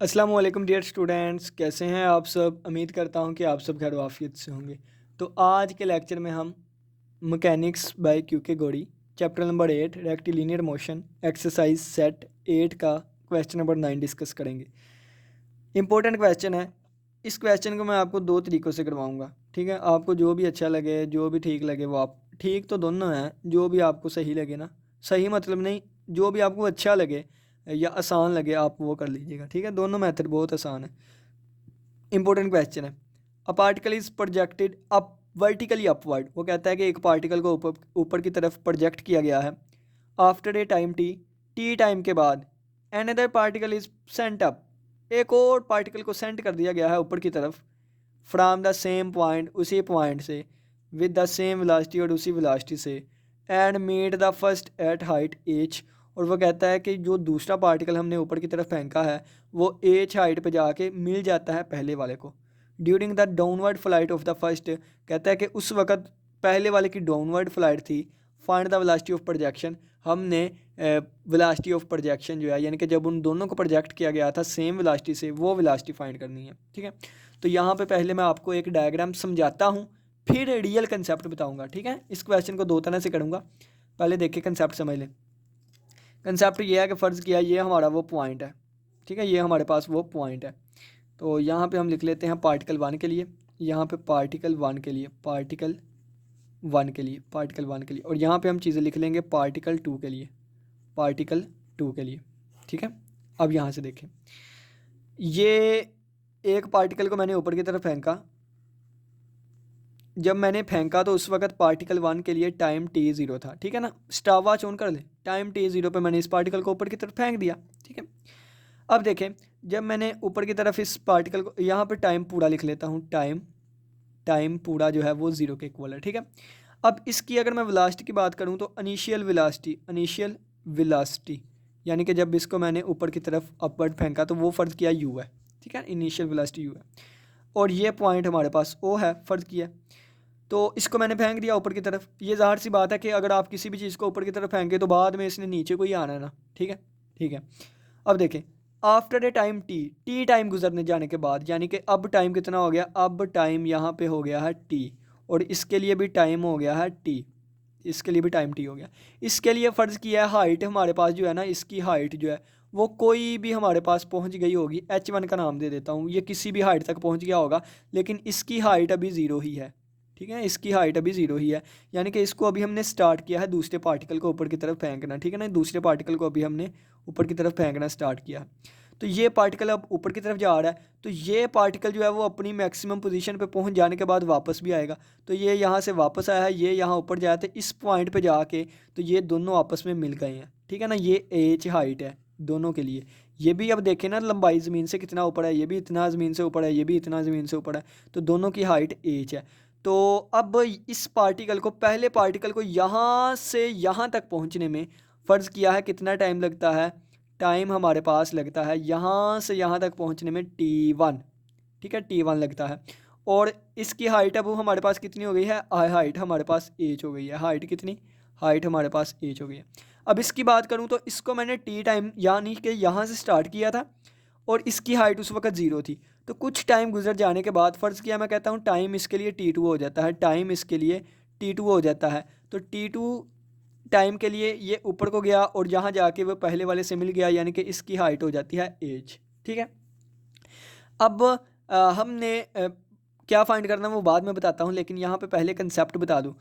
अस्सलाम वालेकुम dear students, कैसे हैं आप सब। उम्मीद करता हूं कि आप सब खैर आफियत से होंगे। तो आज के लेक्चर में हम मैकेनिक्स बाय क्यूके गौड़ी chapter number 8 rectilinear motion exercise set 8 का क्वेश्चन नंबर 9 डिस्कस करेंगे। इंपॉर्टेंट क्वेश्चन है। इस क्वेश्चन को मैं आपको दो तरीक़ों से करवाऊंगा, ठीक है। आपको जो भी अच्छा लगे, जो भी ठीक लगे वो आप, ठीक तो दोनों हैं, जो भी आपको सही लगे ना, सही मतलब नहीं, जो भी आपको अच्छा लगे या आसान लगे आप वो कर लीजिएगा, ठीक है। दोनों मेथड बहुत आसान है। इंपॉर्टेंट क्वेश्चन है। A particle is projected up vertically upward. वो कहता है कि एक पार्टिकल को ऊपर ऊपर की तरफ प्रोजेक्ट किया गया है। After a time T time के बाद another particle is sent up. एक और पार्टिकल को सेंड कर दिया गया है ऊपर की तरफ फ्रॉम द सेम पॉइंट, उसी पॉइंट से, विद द सेम वेलोसिटी, और उसी वेलोसिटी से, and made the first at height H. और वो कहता है कि जो दूसरा पार्टिकल हमने ऊपर की तरफ फेंका है वो एच हाइट पे जाके मिल जाता है पहले वाले को। During the downward flight of the first, कहता है कि उस वक़्त पहले वाले की डाउनवर्ड फ्लाइट थी। Find the velocity of projection. हमने वेलोसिटी ऑफ प्रोजेक्शन जो है, यानी कि जब उन दोनों को प्रोजेक्ट किया गया था सेम वेलोसिटी से, वो वेलोसिटी फाइंड करनी है, ठीक है। तो यहाँ पे पहले मैं आपको एक डायग्राम समझाता हूँ, फिर रियल कंसेप्ट बताऊँगा, ठीक है। इस क्वेश्चन को दो तरह से करूँगा। पहले देखिए कंसेप्ट समझ लें। कंसेप्ट ये है कि फ़र्ज़ किया ये हमारा वो पॉइंट है, ठीक है, ये हमारे पास वो पॉइंट है। तो यहाँ पे हम लिख लेते हैं पार्टिकल वन के लिए, यहाँ पे पार्टिकल वन के लिए, पार्टिकल वन के लिए, पार्टिकल वन के लिए, और यहाँ पे हम चीज़ें लिख लेंगे पार्टिकल टू के लिए, पार्टिकल टू के लिए, ठीक है। अब यहाँ से देखें, ये एक पार्टिकल को मैंने ऊपर की तरफ फेंका। जब मैंने फेंका तो उस वक्त पार्टिकल वन के लिए टाइम टी ज़ीरो था, ठीक है ना। स्टॉप वॉच ऑन कर ले, टाइम टी ज़ीरो पे मैंने इस पार्टिकल को ऊपर की तरफ फेंक दिया, ठीक है। अब देखें, जब मैंने ऊपर की तरफ इस पार्टिकल को, यहाँ पे टाइम पूरा लिख लेता हूँ, टाइम टाइम पूरा जो है वो ज़ीरो के इक्वल है, ठीक है। अब इसकी अगर मैं वेलोसिटी की बात करूँ तो इनिशियल वेलोसिटी, इनिशियल वेलोसिटी, यानी कि जब इसको मैंने ऊपर की तरफ अपवर्ड फेंका तो वो फ़र्ज़ किया यू है, ठीक है, इनिशियल वेलोसिटी यू है। और ये पॉइंट हमारे पास ओ है, फ़र्ज़ किया। तो इसको मैंने फेंक दिया ऊपर की तरफ। ये ज़ाहिर सी बात है कि अगर आप किसी भी चीज़ को ऊपर की तरफ फेंके तो बाद में इसने नीचे को ही आना है ना, ठीक है, ठीक है। अब देखें, after a time T time गुजरने जाने के बाद, यानी कि अब टाइम कितना हो गया, अब टाइम यहाँ पे हो गया है टी, और इसके लिए भी टाइम हो गया है टी, इसके लिए भी टाइम टी हो गया। इसके लिए फ़र्ज़ किया है हाइट हमारे पास जो है ना, इसकी हाइट जो है वो कोई भी हमारे पास पहुंच गई होगी, h1 का नाम दे देता हूँ, ये किसी भी हाइट तक पहुंच गया होगा, लेकिन इसकी हाइट अभी ज़ीरो ही है, ठीक है, इसकी हाइट अभी ज़ीरो ही है। यानी कि इसको अभी हमने स्टार्ट किया है दूसरे पार्टिकल को ऊपर की तरफ फेंकना, ठीक है ना, दूसरे पार्टिकल को अभी हमने ऊपर की तरफ फेंकना स्टार्ट किया। तो ये पार्टिकल अब ऊपर की तरफ जा रहा है, तो ये पार्टिकल जो है वो अपनी मैक्सिमम पोजीशन पे पहुंच जाने के बाद वापस भी आएगा। तो ये यहाँ से वापस आया है, ये यहाँ ऊपर जाया था इस पॉइंट पे जाके, तो ये दोनों आपस में मिल गए हैं, ठीक है ना। ये एच हाइट है दोनों के लिए। ये भी अब देखें ना, लंबाई ज़मीन से कितना ऊपर है, ये भी इतना ज़मीन से ऊपर है, ये भी इतना ज़मीन से ऊपर है, तो दोनों की हाइट एच है। तो अब इस पार्टिकल को, पहले पार्टिकल को यहाँ से यहाँ तक पहुँचने में फ़र्ज़ किया है कितना टाइम लगता है, टाइम हमारे पास लगता है यहाँ से यहाँ तक पहुँचने में t1, ठीक है, t1 लगता है। और इसकी हाइट अब हमारे पास कितनी हो गई है, हाइट हमारे पास h हो गई है, हाइट कितनी, हाइट हमारे पास h हो गई है। अब इसकी बात करूँ तो इसको मैंने टी टाइम यानी कि यहाँ से स्टार्ट किया था, और इसकी हाइट उस वक्त ज़ीरो थी। तो कुछ टाइम गुजर जाने के बाद फ़र्ज़ किया, मैं कहता हूँ टाइम इसके लिए t2 हो जाता है, टाइम इसके लिए t2 हो जाता है। तो t2 टाइम के लिए ये ऊपर को गया और जहाँ जाके वो पहले वाले से मिल गया, यानी कि इसकी हाइट हो जाती है एज, ठीक है। अब हमने क्या फाइंड करना वो बाद में बताता हूँ, लेकिन यहाँ पे पहले कंसेप्ट बता दूँ।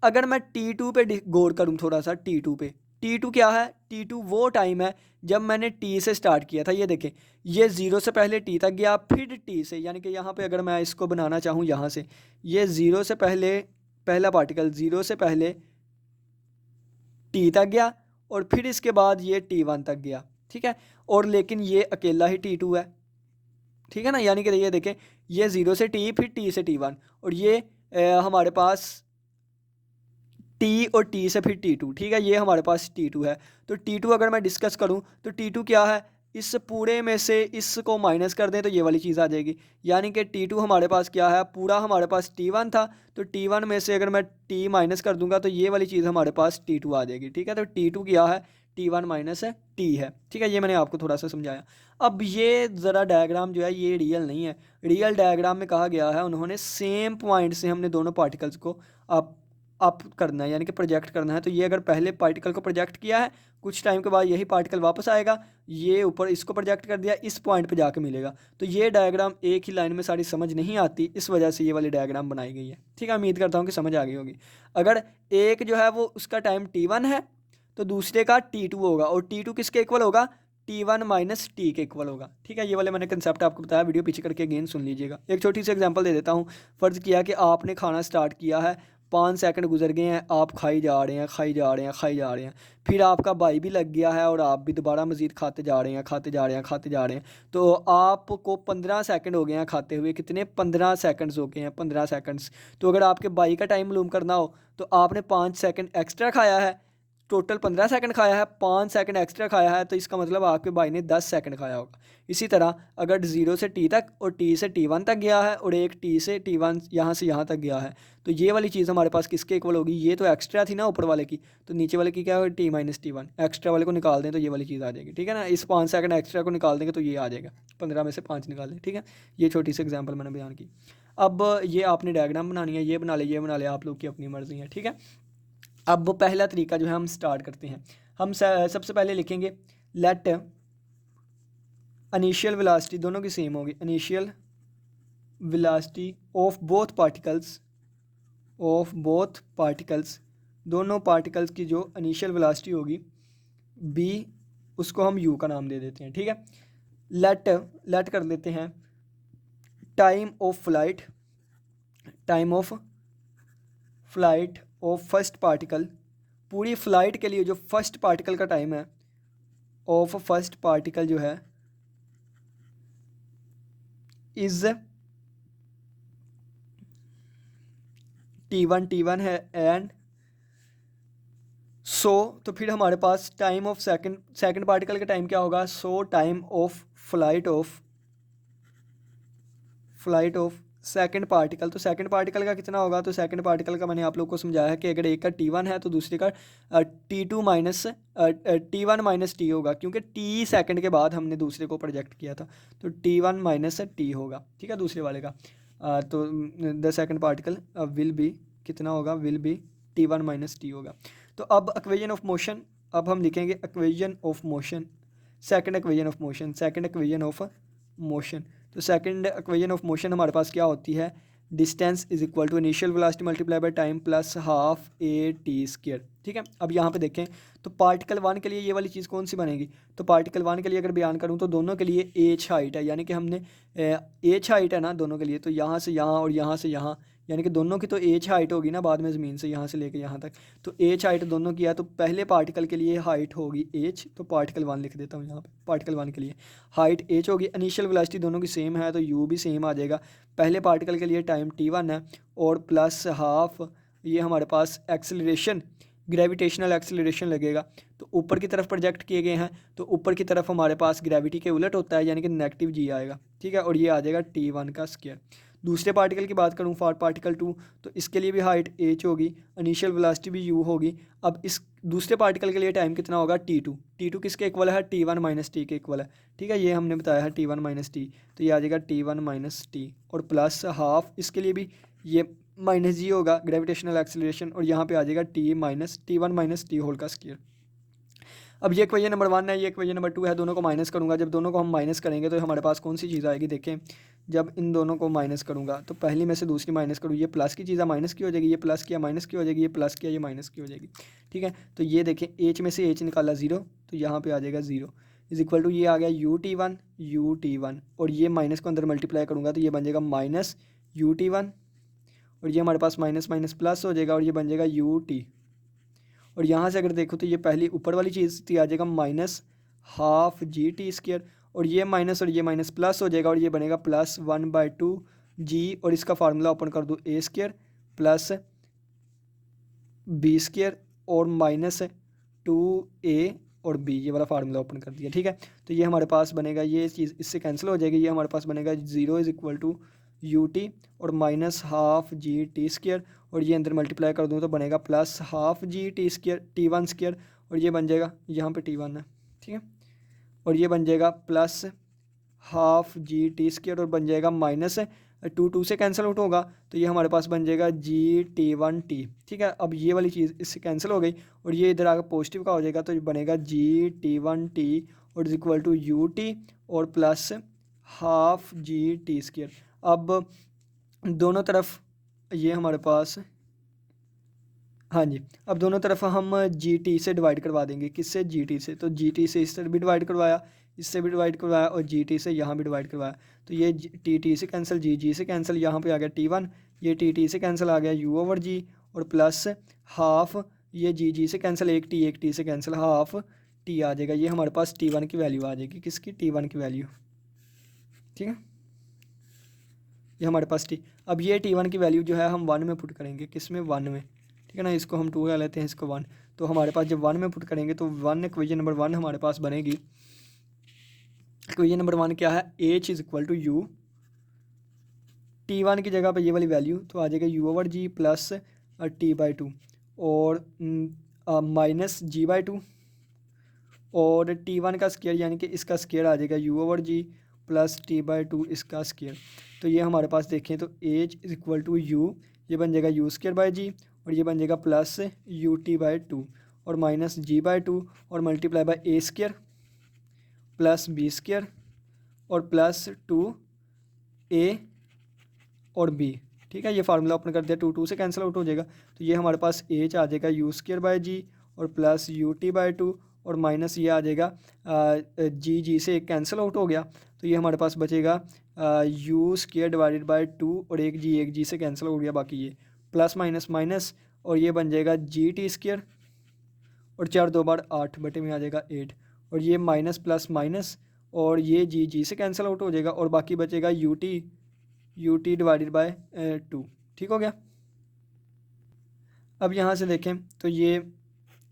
अगर मैं T2 पे गौर करूँ थोड़ा सा, T2 पे, T2 क्या है, T2 वो टाइम है जब मैंने T से स्टार्ट किया था। ये देखें, ये ज़ीरो से पहले T तक गया, फिर T से, यानी कि यहाँ पे अगर मैं इसको बनाना चाहूँ यहाँ से, ये ज़ीरो से पहले, पहला पार्टिकल ज़ीरो से पहले टी तक गया, और फिर इसके बाद ये T1 तक गया, ठीक है। और लेकिन ये अकेला ही T2 है, ठीक है ना। यानी कि ये देखें, ये ज़ीरो से टी, फिर टी से T1, और ये हमारे पास टी और टी से फिर T2, ठीक है, ये हमारे पास T2 है। तो T2 अगर मैं डिस्कस करूं तो T2 क्या है, इस पूरे में से इसको माइनस कर दें तो ये वाली चीज़ आ जाएगी। यानी कि T2 हमारे पास क्या है, पूरा हमारे पास T1 था, तो T1 में से अगर मैं T माइनस कर दूंगा तो ये वाली चीज़ हमारे पास T2 आ जाएगी, ठीक है। तो T2 क्या है, T1 माइनस टी है। ठीक है, ये मैंने आपको थोड़ा सा समझाया। अब ये ज़रा डायग्राम जो है ये रियल नहीं है। रियल डायग्राम में कहा गया है उन्होंने सेम पॉइंट से हमने दोनों पार्टिकल्स को अप करना है, यानी कि प्रोजेक्ट करना है। तो ये अगर पहले पार्टिकल को प्रोजेक्ट किया है, कुछ टाइम के बाद यही पार्टिकल वापस आएगा, ये ऊपर इसको प्रोजेक्ट कर दिया, इस पॉइंट पे जाके मिलेगा। तो ये डायग्राम एक ही लाइन में सारी समझ नहीं आती, इस वजह से ये वाली डायग्राम बनाई गई है। ठीक है, उम्मीद करता हूँ कि समझ आ गई होगी। अगर एक जो है वो उसका टाइम T1 है तो दूसरे का T2 होगा, और T2 किसके इक्वल होगा? T1 माइनस टी के इक्वल होगा। ठीक है, ये वाले मैंने कंसेप्ट आपको बताया, वीडियो पीछे करके अगेन सुन लीजिएगा। एक छोटी सी एग्जांपल दे देता हूँ। फ़र्ज़ किया कि आपने खाना स्टार्ट किया है, 5 सेकंड गुजर गए हैं, आप खाई जा रहे हैं, खाई जा रहे हैं, खाई जा रहे हैं, फिर आपका भाई भी लग गया है और आप भी दोबारा मज़ीद खाते जा रहे हैं, खाते जा रहे हैं, खाते जा रहे हैं। तो आपको 15 सेकंड हो गए हैं खाते हुए। कितने? 15 सेकंड्स हो गए हैं, 15 सेकंड्स। तो अगर आपके भाई का टाइम मालूम करना हो तो आपने 5 सेकंड एक्स्ट्रा खाया है, टोटल 15 सेकंड खाया है, 5 सेकंड एक्स्ट्रा खाया है, तो इसका मतलब आपके भाई ने 10 सेकंड खाया होगा। इसी तरह अगर 0 से टी तक और टी से T1 तक गया है और एक टी से T1 यहाँ से यहाँ तक गया है, तो ये वाली चीज़ हमारे पास किसके इक्वल होगी? ये तो एक्स्ट्रा थी ना ऊपर वाले की, तो नीचे वाले की क्या होगी? T minus T1। एक्स्ट्रा वाले को निकाल दें तो ये वाली चीज़ आ जाएगी। ठीक है ना, इस 5 सेकंड एक्स्ट्रा को निकाल देंगे तो ये आ जाएगा, 15 में से 5 निकाल दें। ठीक है, ये छोटी सी एग्जाम्पल मैंने बयान की। अब ये आपने डायग्राम बनानी है, ये बना ले, ये बना ले, आप लोग की अपनी मर्जी है। ठीक है, अब पहला तरीका जो है हम स्टार्ट करते हैं। हम सबसे पहले लिखेंगे लेट इनिशियल वेलोसिटी, दोनों की सेम होगी, initial velocity of both particles, दोनों पार्टिकल्स की जो इनिशियल वेलोसिटी होगी b, उसको हम u का नाम दे देते हैं। ठीक है, लेट कर लेते हैं time of flight of first particle. पूरी फ्लाइट के लिए जो फर्स्ट पार्टिकल का टाइम है, ऑफ फर्स्ट पार्टिकल जो है इज T1 है, एंड सो तो फिर हमारे पास टाइम ऑफ सेकंड पार्टिकल का टाइम क्या होगा? सो time of flight of second particle. तो सेकंड पार्टिकल का कितना होगा? तो सेकंड पार्टिकल का मैंने आप लोग को समझाया कि अगर एक का T1 है तो दूसरे का T2 minus T1 minus T होगा, क्योंकि T सेकंड के बाद हमने दूसरे को प्रोजेक्ट किया था, तो T1 माइनस टी होगा। ठीक है, दूसरे वाले का तो the second particle will be कितना होगा? Will be T1 minus T होगा। तो अब इक्वेशन ऑफ मोशन, अब हम लिखेंगे equation of motion, second equation of motion. तो सेकंड इक्वेशन ऑफ मोशन हमारे पास क्या होती है? Distance is equal to initial velocity multiply by time plus half A T square. ठीक है, अब यहाँ पे देखें तो पार्टिकल 1 के लिए ये वाली चीज़ कौन सी बनेगी? तो पार्टिकल 1 के लिए अगर बयान करूँ तो दोनों के लिए एच हाइट है, यानी कि हमने एच हाइट है ना दोनों के लिए, तो यहाँ से यहाँ और यहाँ से यहाँ, यानी कि दोनों की तो एच हाइट होगी ना बाद में ज़मीन से यहाँ से लेके यहाँ तक, तो एच हाइट दोनों की है। तो पहले पार्टिकल के लिए हाइट होगी एच, तो पार्टिकल 1 लिख देता हूँ यहाँ पे, पार्टिकल 1 के लिए हाइट एच होगी। इनिशियल वेलोसिटी दोनों की सेम है तो यू भी सेम आ जाएगा। पहले पार्टिकल के लिए टाइम T1 है और प्लस हाफ ये हमारे पास एक्सेलरेशन, ग्रेविटेशनल एक्सेलरेशन लगेगा। तो ऊपर की तरफ प्रोजेक्ट किए गए हैं, तो ऊपर की तरफ हमारे पास ग्रेविटी के उलट होता है, यानी कि नेगेटिव जी आएगा। ठीक है, और ये आ जाएगा T1 का स्क्वायर। दूसरे पार्टिकल की बात करूँ फॉर पार्टिकल 2, तो इसके लिए भी हाइट एच होगी, इनिशियल वेलोसिटी भी यू होगी। अब इस दूसरे पार्टिकल के लिए टाइम कितना होगा? T2 किसके इक्वल है? T1 माइनस टी के इक्वल है। ठीक है, ये हमने बताया है T1 माइनस टी, तो ये आ जाएगा T1 माइनस टी, और प्लस हाफ इसके लिए भी ये माइनस जी होगा ग्रेविटेशनल एक्सेलरेशन, और यहाँ पे आ जाएगा T1 माइनस टी होल का स्क्वायर। अब ये इक्वेशन नंबर 1 है, ये इक्वेशन नंबर 2 है, दोनों को माइनस करूँगा। जब दोनों को हम माइनस करेंगे तो हमारे पास कौन सी चीज़ आएगी? देखें, जब इन दोनों को माइनस करूँगा तो पहली में से दूसरी माइनस करूँ, ये प्लस की चीज़ माइनस की हो जाएगी, ये प्लस किया माइनस की हो जाएगी, ये प्लस किया ये माइनस की हो जाएगी। ठीक है, तो ये देखें एच में से एच निकाला 0, तो यहाँ पर आ जाएगा 0 इज इक्वल टू ये आ गया U T1, और ये माइनस को अंदर मल्टीप्लाई करूँगा तो ये बन जाएगा माइनस U T1, और ये हमारे पास माइनस माइनस प्लस हो जाएगा और ये बन जाएगा UT। और यहाँ से अगर देखो तो ये पहली ऊपर वाली चीज़ थी, आ जाएगा minus half G T square, और ये माइनस प्लस हो जाएगा और ये बनेगा प्लस 1/2 जी, और इसका फार्मूला ओपन कर दूँ ए स्क्वायर प्लस बी स्क्वायर और माइनस 2a और b, ये वाला फार्मूला ओपन कर दिया। ठीक है, तो ये हमारे पास बनेगा, ये चीज़ इससे कैंसिल हो जाएगी, ये हमारे पास बनेगा 0 इज इक्वल टू UT और minus half G T square, और ये अंदर मल्टीप्लाई कर दूँ तो बनेगा plus half G T square T1 square, और ये बन जाएगा, यहाँ पे T1 है, ठीक है, और ये बन जाएगा plus half G T square और बन जाएगा माइनस 2 से कैंसिल आउट होगा तो ये हमारे पास बन जाएगा GT1T, ठीक है। अब ये वाली चीज़ इससे कैंसिल हो गई और ये इधर आकर पॉजिटिव का हो जाएगा तो ये बनेगा GT1T और इज इक्वल टू UT और प्लस हाफ GT स्क्वायर। अब दोनों तरफ ये हमारे पास, हाँ जी, अब दोनों तरफ हम GT से डिवाइड करवा देंगे, किससे, GT से। तो GT से इस तरफ भी डिवाइड करवाया, इससे भी डिवाइड करवाया और GT से यहाँ भी डिवाइड करवाया तो ये TT से कैंसिल, जी से कैंसिल, यहाँ पे आ गया T1, ये TT से कैंसिल आ गया U/G और प्लस हाफ ये जी से कैंसिल, एक T से कैंसिल, हाफ T आ जाएगा। ये हमारे पास T1 की वैल्यू आ जाएगी, किसकी, T1 की वैल्यू, ठीक है। ये हमारे पास अब ये T1 की वैल्यू जो है हम 1 में पुट करेंगे, किस में, 1 में, ठीक है ना। इसको हम 2 ले लेते हैं, इसको 1, तो हमारे पास जब 1 में पुट करेंगे तो इक्वेशन नंबर 1 हमारे पास बनेगी। इक्वेशन नंबर 1 क्या है, H is equal to U, T1 की जगह पे ये वाली वैल्यू तो आ जाएगा U/G प्लस T/2 और माइनस G/2 और T1 का स्क्वायर यानी कि इसका स्क्वायर आ जाएगा U/G प्लस T/2 इसका स्क्वायर। तो ये हमारे पास देखें तो H is equal to U, ये बन जाएगा U²/G और ये बन जाएगा प्लस UT/2 और माइनस G/2 और multiply by A² plus B² और प्लस 2A और B, ठीक है। ये फार्मूला ओपन कर दिया, 2 से कैंसिल आउट हो जाएगा तो ये हमारे पास H आ जाएगा U²/G और प्लस UT/2 और माइनस ये आ जाएगा G से एक कैंसिल आउट हो गया तो ये हमारे पास बचेगा U² डिवाइडेड बाय 2 और एक G से कैंसिल हो गया, बाकी ये प्लस माइनस माइनस और ये बन जाएगा GT² और 4 2 बार 8 बटे में आ जाएगा 8 और ये माइनस प्लस माइनस और ये G से कैंसिल आउट हो जाएगा और बाकी बचेगा UT डिवाइडेड बाय 2, ठीक हो गया। अब यहाँ से देखें तो ये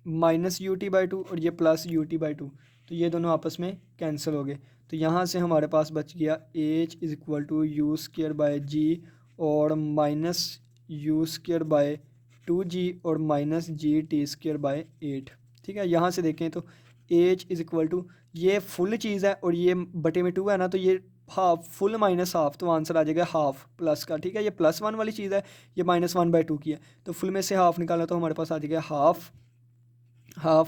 माइनस UT/2 और ये प्लस UT/2 तो ये दोनों आपस में कैंसिल हो गए तो यहाँ से हमारे पास बच गया H is equal to U²/G और माइनस U²/2G और माइनस GT²/8, ठीक है। यहाँ से देखें तो H इज इक्वल टू ये फुल चीज़ है और ये बटे में 2 है ना तो ये हाफ, फुल माइनस हाफ तो आंसर आ जाएगा हाफ प्लस का, ठीक है। ये +1 वाली चीज़ है, ये -1/2 की है तो फुल में से हाफ निकाला तो हमारे पास आ जाएगा हाफ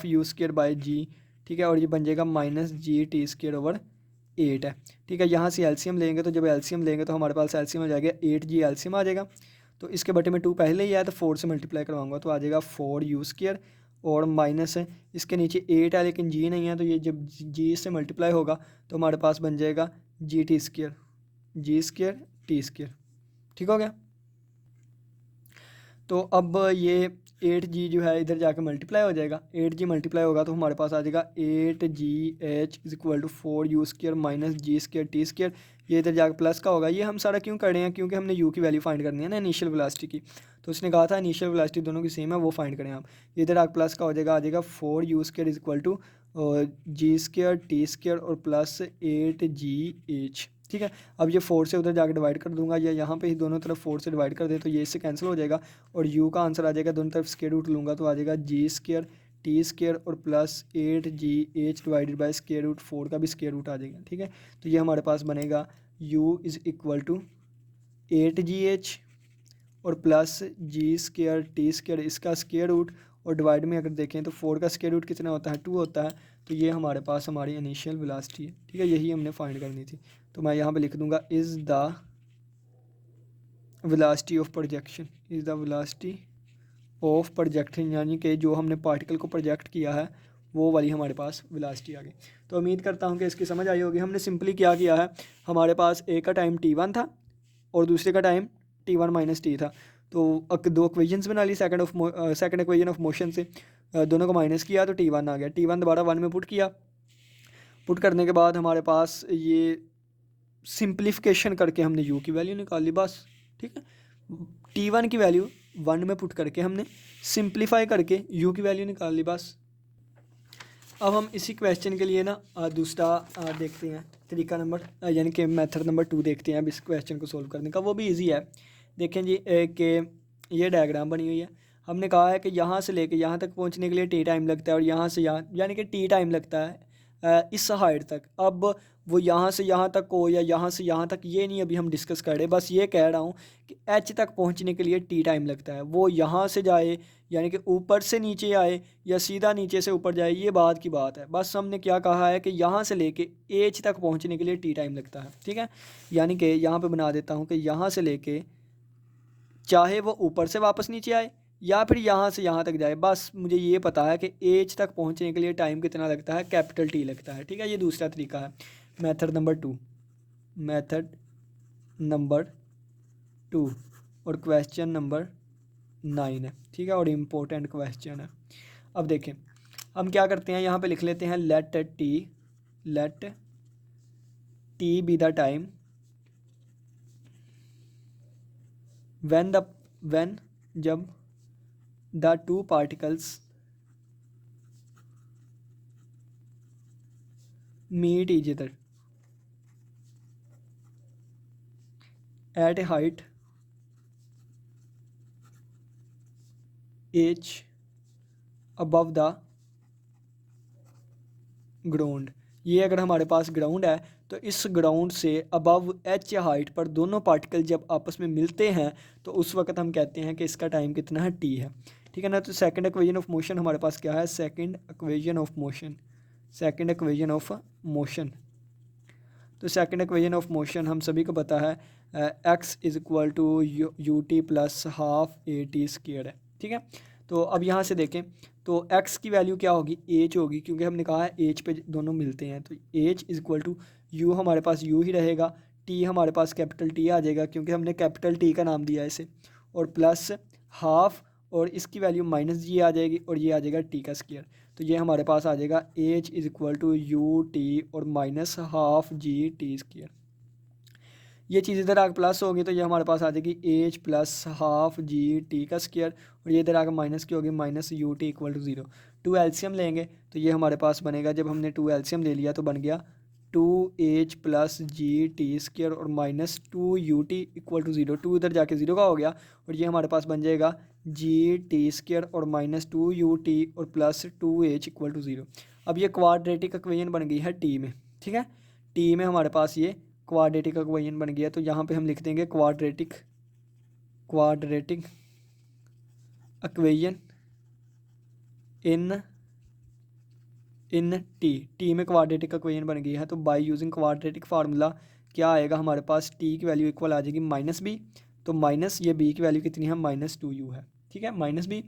U²/G, ठीक है, और ये बन जाएगा माइनस GT²/8 है, ठीक है। यहाँ से एलसीएम लेंगे तो जब एलसीएम लेंगे तो हमारे पास एलसीएम आ जाएगा 8G एलसीएम आ जाएगा तो इसके बटे में 2 पहले ही आया तो 4 से मल्टीप्लाई करवाऊंगा तो आ जाएगा 4U² और माइनस है इसके नीचे 8 है लेकिन G नहीं है तो ये जब G से मल्टीप्लाई होगा तो हमारे पास बन जाएगा GT², G² T², ठीक हो गया। तो अब ये 8G जो है इधर जाकर मल्टीप्लाई हो जाएगा, 8G मल्टीप्लाई होगा तो हमारे पास आ जाएगा 8GH is equal to 4U² minus G² T², ये इधर जाकर प्लस का होगा। ये हम सारा क्यों कर रहे हैं, क्योंकि हमने U की वैल्यू फाइंड करनी है ना इनिशियल वेलोसिटी की, तो उसने कहा था इनिशियल वेलोसिटी दोनों की सेम है वो फाइंड करें आप। इधर आकर प्लस का हो जाएगा, आ जाएगा 4U² is equal to G² T² और प्लस 8GH, ठीक है। अब ये 4 से उधर जाकर डिवाइड कर दूंगा या यहाँ पे ही दोनों तरफ 4 से डिवाइड कर दे तो ये इससे कैंसिल हो जाएगा और U का आंसर आ जाएगा, दोनों तरफ स्क्वायर रूट लूँगा तो आ जाएगा G² T² और plus 8GH divided by square root 4 का भी स्क्वायर रूट आ जाएगा, ठीक है। तो ये हमारे पास बनेगा U is equal to 8GH और प्लस G² T² इसका स्क्वायर रूट और डिवाइड में अगर देखें तो 4 का स्क्वायर रूट कितना होता है, 2 होता है तो ये हमारे पास हमारी इनिशियल वेलोसिटी है, ठीक है। यही हमने फाइंड करनी थी तो मैं यहाँ पे लिख दूंगा is the velocity of projection, is the velocity of projection यानी कि जो हमने पार्टिकल को प्रोजेक्ट किया है वो वाली हमारे पास वेलोसिटी आ गई। तो उम्मीद करता हूँ कि इसकी समझ आई होगी। हमने सिंपली क्या किया है, हमारे पास एक का टाइम T1 था और दूसरे का टाइम T1 - T था तो दो इक्वेशंस बना ली सेकंड इक्वेशन ऑफ मोशन से, दोनों को माइनस किया तो T1 आ गया, T1 दोबारा 1 में पुट किया, पुट करने के बाद हमारे पास ये सिंप्लीफिकेशन करके हमने U की वैल्यू निकाल ली बस, ठीक है। T1 की वैल्यू 1 में पुट करके हमने सिंप्लीफाई करके U की वैल्यू निकाल ली बस। अब हम इसी क्वेश्चन के लिए ना दूसरा देखते हैं तरीका नंबर यानी कि मेथड नंबर 2 देखते हैं अब इस क्वेश्चन को सोल्व करने का, वो भी इजी है। देखें जी कि ये डायग्राम बनी हुई है, हमने कहा है कि यहाँ से लेके यहाँ तक पहुँचने के लिए टी टाइम लगता है और यहाँ से यहाँ यानी कि टी टाइम लगता है इस हाइट तक। अब वो यहाँ से यहाँ तक हो या यहाँ से यहाँ तक, ये नहीं अभी हम डिस्कस कर रहे, बस ये कह रहा हूँ कि एच तक पहुँचने के लिए टी टाइम लगता है। वो यहाँ से जाए यानी कि ऊपर से नीचे आए या सीधा नीचे से ऊपर जाए, ये बात की बात है। बस हमने क्या कहा है कि यहाँ से लेके एच तक पहुँचने के लिए टी टाइम लगता है, ठीक है। यानी कि यहाँ पे बना देता हूँ कि यहाँ से लेके चाहे वो ऊपर से वापस नीचे आए या फिर यहाँ से यहाँ तक जाए, बस मुझे ये पता है कि एज तक पहुँचने के लिए टाइम कितना लगता है, कैपिटल टी लगता है, ठीक है। ये दूसरा तरीका है, मेथड नंबर 2, मेथड नंबर 2 और क्वेश्चन नंबर 9 है, ठीक है, और इम्पोर्टेंट क्वेश्चन है। अब देखें हम क्या करते हैं, यहाँ पे लिख लेते हैं let T be the time when जब the two particles meet each other at a height h above the ground। ये अगर हमारे पास ग्राउंड है तो इस ग्राउंड से अबव एच हाइट पर दोनों पार्टिकल जब आपस में मिलते हैं तो उस वक्त हम कहते हैं कि इसका टाइम कितना है, टी है, ठीक है ना। तो सेकंड इक्वेशन ऑफ मोशन हमारे पास क्या है, सेकंड इक्वेशन ऑफ मोशन। तो सेकंड इक्वेशन ऑफ मोशन हम सभी को पता है x is equal to U T plus half A T square है, ठीक है। तो अब यहाँ से देखें तो x की वैल्यू क्या होगी, h होगी, क्योंकि हमने कहा है h पे दोनों मिलते हैं, तो h is equal to u, हमारे पास u ही रहेगा, t हमारे पास कैपिटल T आ जाएगा क्योंकि हमने कैपिटल T का नाम दिया है इसे, और प्लस हाफ और इसकी वैल्यू माइनस जी आ जाएगी और ये आ जाएगा t का स्क्वायर। तो ये हमारे पास आ जाएगा h is equal to U T और minus half G T square. ये चीज़ इधर आकर प्लस होगी तो ये हमारे पास आ जाएगी H plus half G T का स्क्वायर, और ये इधर आकर माइनस की होगी minus U T equal to 0। 2 LCM लेंगे तो ये हमारे पास बनेगा, जब हमने 2 एलसीएम ले लिया तो बन गया 2h प्लस जी टी स्क्वायर और माइनस 2 ut इक्वल टू 0। 2 इधर जाके 0 का हो गया और ये हमारे पास बन जाएगा जी टी स्क्वायर और माइनस 2ut और प्लस 2h इक्वल टू 0। अब ये क्वाड्रेटिक इक्वेशन बन गई है टी में, ठीक है। टी में हमारे पास ये क्वाड्रेटिक इक्वेशन बन गया, तो यहाँ पे हम लिख देंगे क्वाड्रेटिक इक्वेशन इन टी में क्वाड्रेटिक इक्वेशन बन गई है। तो बाय यूजिंग क्वाड्रेटिक फार्मूला क्या आएगा हमारे पास, टी की वैल्यू इक्वल आ जाएगी माइनस बी, तो माइनस ये बी की वैल्यू कितनी है, माइनस 2u है, ठीक है, minus B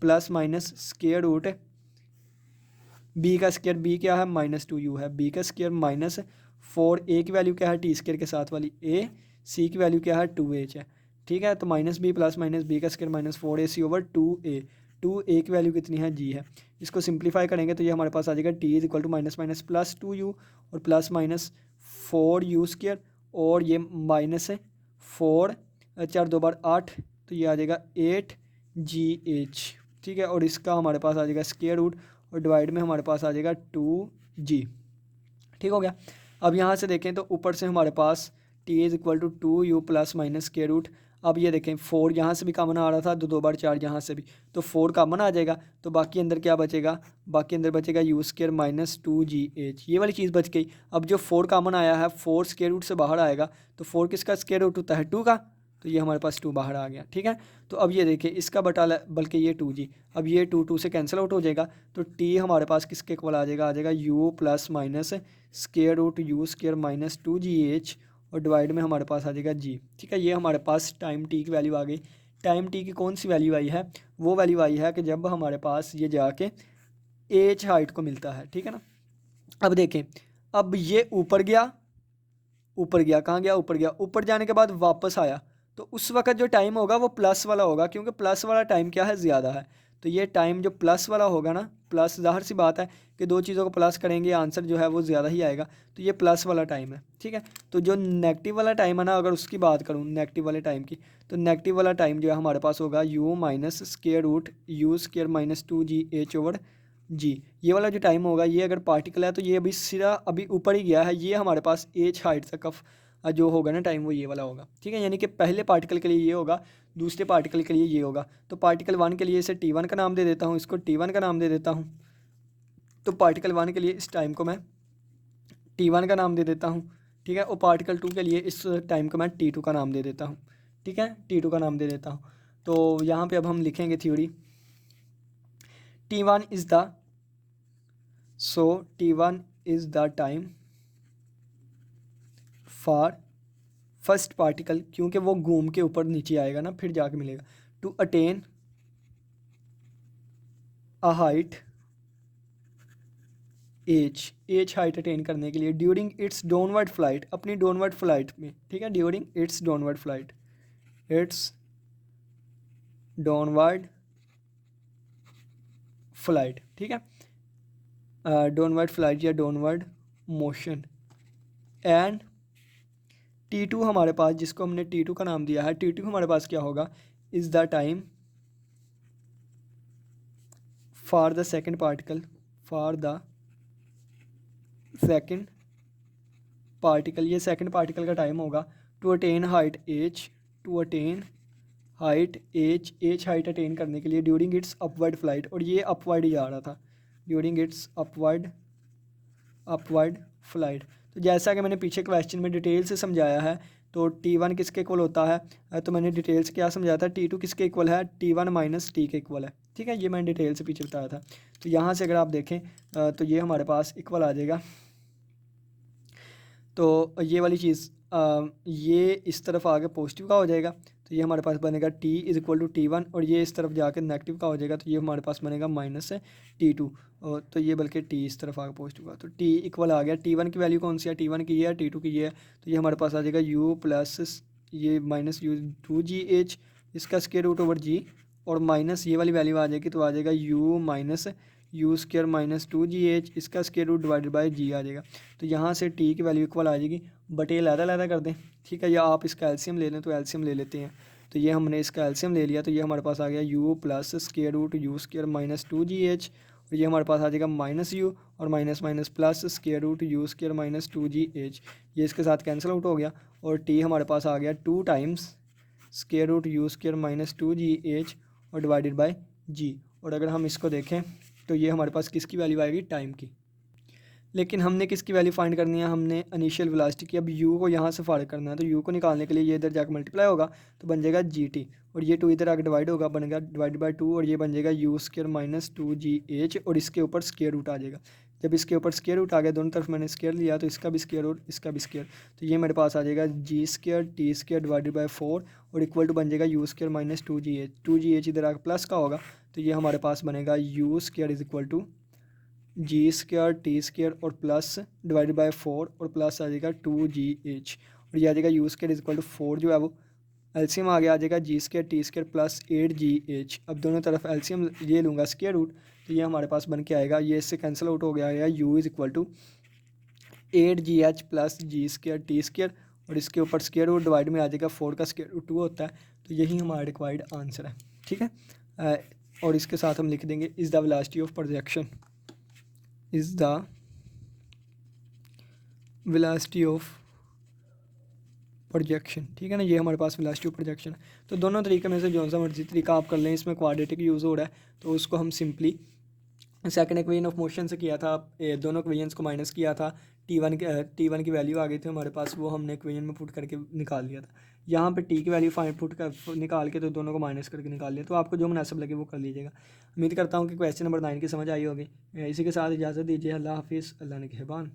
plus minus square root B का स्क्वायर, बी क्या है माइनस 2u है, बी का स्क्वायर माइनस 4a की वैल्यू क्या है टी स्क्वायर के साथ वाली a, c की वैल्यू क्या है 2h है, ठीक है। तो minus B plus minus B का square minus 4ac over 2a की वैल्यू कितनी है g है। इसको सिंप्लीफाई करेंगे तो ये हमारे पास आ जाएगा t is equal to minus minus plus 2u और प्लस माइनस 4u स्क्वायर और ये माइनस 4 4 2 बार 8, तो ये आ जाएगा 8gh, ठीक है। और इसका हमारे पास आ जाएगा स्क्वायर रूट और डिवाइड में हमारे पास आ जाएगा 2g, ठीक हो गया। अब यहाँ से देखें तो ऊपर से हमारे पास t is equal to 2u plus minus square root, अब ये देखें 4 यहाँ से भी कॉमन आ रहा था, 2 बार 4 यहाँ से भी, तो 4 कॉमन आ जाएगा, तो बाकी अंदर क्या बचेगा, बाकी अंदर बचेगा यू स्क्वायर माइनस 2gh, ये वाली चीज़ बच गई। अब जो 4 कॉमन आया है 4 स्क्वायर रूट से बाहर आएगा, तो 4 किसका स्क्वायर रूट होता है 2 का, तो ये हमारे पास 2 बाहर आ गया, ठीक है। तो अब ये देखिए इसका बटा बल्कि ये 2g, अब ये 2 से कैंसिल आउट हो जाएगा, तो t हमारे पास किसके इक्वल आ जाएगा u plus minus square root U square minus 2gh और डिवाइड में हमारे पास आ जाएगा g, ठीक है। ये हमारे पास टाइम t की वैल्यू आ गई। टाइम t की कौन सी वैल्यू आई है, वो वैल्यू आई है कि जब हमारे पास ये जाके h हाइट को मिलता है, ठीक है ना। अब देखें अब ये ऊपर गया कहाँ गया, ऊपर जाने के बाद वापस आया, तो उस वक्त जो टाइम होगा वो प्लस वाला होगा, क्योंकि प्लस वाला टाइम क्या है, ज़्यादा है। तो ये टाइम जो प्लस वाला होगा ना, प्लस जाहिर सी बात है कि दो चीज़ों को प्लस करेंगे आंसर जो है वो ज़्यादा ही आएगा, तो ये प्लस वाला टाइम है, ठीक है। तो जो नेगेटिव वाला टाइम है ना, अगर उसकी बात करूँ नेगेटिव वाले टाइम की, तो नेगेटिव वाला टाइम जो है हमारे पास होगा u minus square root U square minus 2gh over g। ये वाला जो टाइम होगा, ये अगर पार्टिकल है तो ये अभी सीधा अभी ऊपर ही गया है, ये हमारे पास h हाइट तक जो होगा ना टाइम वो ये वाला होगा, ठीक है। यानी कि पहले पार्टिकल के लिए ये होगा, दूसरे पार्टिकल के लिए ये होगा। तो पार्टिकल 1 के लिए इसे T1 का नाम दे देता हूँ, इसको T1 का नाम दे देता हूँ। तो पार्टिकल 1 के लिए इस टाइम को मैं T1 का नाम दे देता हूँ, ठीक है। और पार्टिकल 2 के लिए इस टाइम को मैं T2 का नाम दे देता हूँ, ठीक है, T2 का नाम दे देता हूँ। तो यहाँ पे अब हम लिखेंगे theory. T1 is the T1 is the time for first particle, क्योंकि वो घूम के ऊपर नीचे आएगा ना, फिर जाके मिलेगा, to attain a height H height attain करने के लिए ड्यूरिंग इट्स डाउनवर्ड फ्लाइट, अपनी डाउनवर्ड फ्लाइट में, ठीक है, during its downward flight, its downward flight, ठीक है, डाउनवर्ड फ्लाइट या डाउनवर्ड मोशन। एंड T2 हमारे पास, जिसको हमने T2 का नाम दिया है, T2 हमारे पास क्या होगा, is the time for the second particle, for the second particle, ये सेकेंड पार्टिकल का टाइम होगा to attain height H, to attain height H height attain करने के लिए ड्यूरिंग इट्स अपवर्ड फ्लाइट, और ये अपवर्ड ही आ रहा था, ड्यूरिंग इट्स अपवर्ड फ्लाइट। तो जैसा कि मैंने पीछे क्वेश्चन में डिटेल से समझाया है, तो T1 किसके इक्वल होता है, तो मैंने डिटेल से क्या समझाया था, T2 किसके इक्वल है, T1 माइनस T के इक्वल है, ठीक है, ये मैंने डिटेल से पीछे बताया था। तो यहाँ से अगर आप देखें तो ये हमारे पास इक्वल आ जाएगा। तो ये वाली चीज़ ये इस तरफ आगे पॉजिटिव का हो जाएगा, तो ये हमारे पास बनेगा T is equal to T1, और ये इस तरफ जाकर नेगेटिव का हो जाएगा, तो ये हमारे पास बनेगा माइनस T2, और तो ये बल्कि T इस तरफ आगे पॉजिटिव का, तो T इक्वल आ गया। T1 की वैल्यू कौन सी है, T1 की ये है, T2 की ये है, तो ये हमारे पास आ जाएगा U प्लस ये माइनस U2GH, इसका स्क्वायर रूट ओवर G, और माइनस ये वाली वैल्यू आ जाएगी, तो आ जाएगा U minus U square minus 2GH, इसका square root divided by G आ जाएगा। तो यहाँ से T की वैल्यू इक्वल आ जाएगी, बट ये लहदा कर दें, ठीक है, या आप इसका एलसीएम ले लें, तो एलसीएम ले लेते हैं। तो ये हमने इसका एलसीएम ले लिया, तो ये हमारे पास आ गया U plus square root U square minus 2GH, और ये हमारे पास आ जाएगा माइनस U, और minus minus plus square root U square minus 2GH, ये इसके साथ कैंसिल आउट हो गया, और T हमारे पास आ गया 2 times square root U square minus 2GH और डिवाइडेड बाय G। और अगर हम इसको देखें तो ये हमारे पास किसकी वैल्यू आएगी, टाइम की। लेकिन हमने किसकी वैल्यू फाइंड करनी है, हमने इनिशियल वेलोसिटी की। अब u को यहाँ से फारिग करना है, तो u को निकालने के लिए ये इधर जाकर मल्टीप्लाई होगा, तो बन जाएगा gt, और ये 2 इधर आकर डिवाइड होगा, बनेगा डिवाइड बाय 2, और ये बन जाएगा u स्क्र माइनस 2gh, और इसके ऊपर स्क्वायर रूट आ जाएगा। जब इसके ऊपर स्क्वायर रूट आ गया, दोनों तरफ मैंने स्क्वायर लिया, तो इसका भी स्क्वायर और इसका भी स्क्वायर, तो ये मेरे पास आ जाएगा g square T square divided by 4, और इक्वल टू बन जाएगा u स्क्वायर माइनस 2gh इधर आकर प्लस का होगा, तो ये हमारे पास बनेगा u square is equal to G square T square और प्लस डिवाइडेड बाय 4, और प्लस आ जाएगा 2gh, और ये आ जाएगा u square is equal to 4, जो है वो एलसीएम आ गया, आ जाएगा G square T square plus 8gh। अब दोनों तरफ एलसीएम ये लूँगा स्क्वायर रूट, तो ये हमारे पास बन के आएगा, ये इससे कैंसिल आउट हो गया, u is equal to 8gh plus G square T square, और इसके ऊपर स्क्वायर रूट डिवाइड में आ जाएगा 4 का स्क्वायर रूट 2 होता है, तो यही हमारा रिक्वायर्ड आंसर है, ठीक है। और इसके साथ हम लिख देंगे is the velocity of projection, is the velocity of projection, ठीक है ना, ये हमारे पास वेलोसिटी ऑफ प्रोजेक्शन है। तो दोनों तरीके में से जो सा मर्जी तरीका आप कर लें, इसमें क्वाड्रेटिक यूज़ हो रहा है, तो उसको हम simply second equation of motion से किया था, दोनों इक्वेशंस को माइनस किया था, T1 की वैल्यू आ गई थी हमारे पास, वो हमने इक्वेशन में पुट करके निकाल लिया था। यहाँ पे T की वैल्यू पुट कर निकाल के तो दोनों को माइनस करके निकाल लिया, तो आपको जो मुनासिब लगे वो कर लीजिएगा। उम्मीद करता हूँ कि क्वेश्चन नंबर 9 की समझ आई होगी। इसी के साथ इजाज़त दीजिए, अल्लाह हाफिज़, अल्लाह ने कहबान।